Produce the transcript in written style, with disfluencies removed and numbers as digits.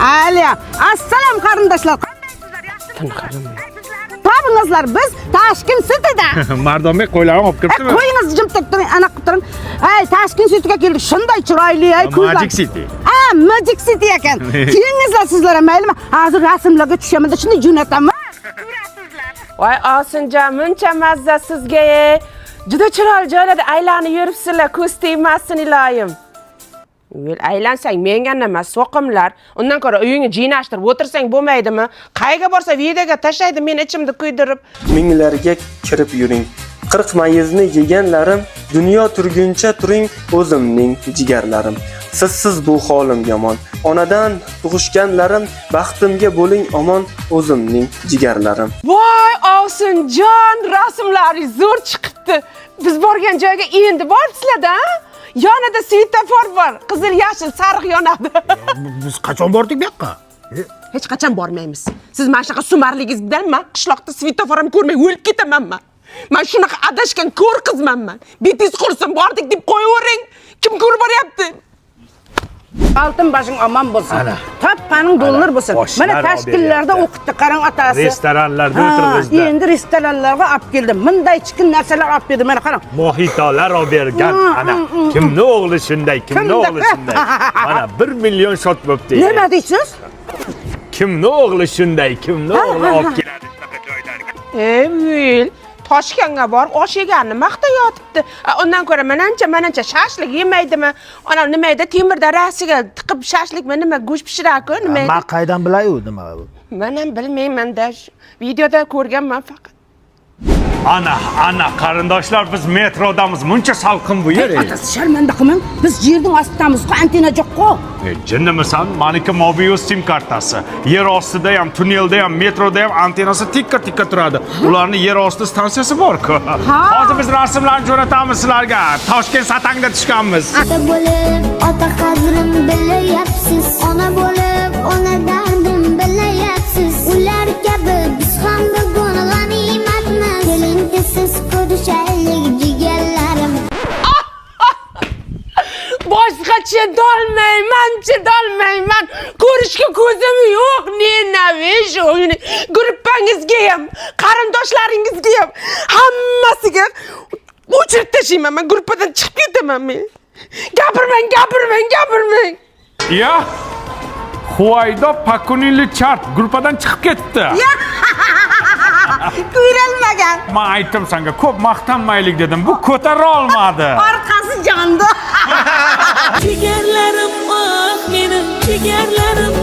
Aliya, assalom qarindoshlar. Tabingizlar biz Tashkent Cityda. Mardombek qo'ylarni olib kiribdimi? Qo'yingiz jimtib turing, ana qilib turing. Ay, Tashkent Cityga keldik. Shunday chiroyli ay ko'zlar. Magic City. Magic City ekan. Keyingizlar sizlar maylimi? Hozir rasmlarga tushamanda shunday jo'nataman. Voy Osinjon, muncha mazza sizga. Juda chiroyli joylarda aylanib yuribsizlar, ko'z tegmasin iloyim. Aylansang menga nima, so'qimlar. Undan ko'ra uyingni jinashtirib o'tirsang bo'lmaydimi? Qayga borsa videoga tashlaydi men ichimda kuydirib. Minglarga kirib yuring. 40 mayizni yeganlarim, dunyo turguncha turing o'zimning jigarlarim. Sizsiz bu holim yomon. Onadan tug'ishganlarim, baxtimga bo'ling omon o'zimning jigarlarim. Voy Osinjon, rasmlaringiz zo'r chiqibdi. Biz borgan joyga endi borsizlar-da? Yonida svetofor bor. Qizil, yashil, sariq yonadi. Biz qachon bordik bu yoqqa? Hech qachon bormaymiz. Siz mana shunaqa sumarligingiz bilan men qishloqda svetofor ham ko'rmay o'lib ketamanman. Men shunaqa adashgan ko'r qizmanman. Betingiz qursin, bordik deb qo'yavering. Kim ko'rib boryapti? Altın başın aman bo'lsin. Tapqaning dollar bo'lsin. Mana tashkillarda o'qitdi, qarang otasi. Restoranlarda o'tirg'izdi. Endi restoranlarga olib keldim. Bunday chiqin narsalar olib berdi. Mana qarang. Mohitolar olib bergan. Ana kimni o'g'li shunday, kimni o'g'li shunday. Mana 1 million shot bo'pti. Nima deysiz? Kimni o'g'li shunday, kimni o'g'li olib keladi shunaqa joylarga. Toshkentga borib osh yeganini maqtayotibdi. Undan ko'ra manancha shashlik yemaydimi? Ana nimayda temirda rasiga tiqib shashlikmi nima go'sht pishiradi-ku, nima? Men qaydan bilay u nima bu? Men ham bilmayman-da. Videoda ko'rganman faqat. Ana qarindoshlar biz metrodamiz. Muncha salqin bu yer. Otasi sharmanda qilmang. Biz yerning ostidamiz-ku, antena yo'q-ku. Jinnimisan? Maniki mobius sim kartasi. Yer ostida ham, tunnelda ham, metroda ham antenasi tikka turadi. Ularning yer osti stansiyasi bor-ku. Hozir biz rasmlarni jo'natamiz sizlarga. Toshkent Satangda tushganmiz. Ota bo'lib, ota qadrim bilayapsiz. Ona bo'lib, ona dardim bilayapsiz. Ular kabi biz ham bugun g'animatmiz. Keling siz ko'rishaylik jigarlarim. Boshqa chidolmayman. Ko'rishga ko'zim yo'q. Nenavish o'yini. Gruppangizga ham, qarindoshlaringizga ham hammasiga o'chirib tashlayman. Men gruppadan chiqib ketaman men. Gapirmang. Ya. Huvaydo Pakunili chart gruppadan chiqib ketdi. Ko'rilmagan. Men aytdim senga, ko'p maqtanmaylik dedim. Bu ko'tara olmadi. Orqasi jondi. Jigarlarim, oh mening jigarlarim.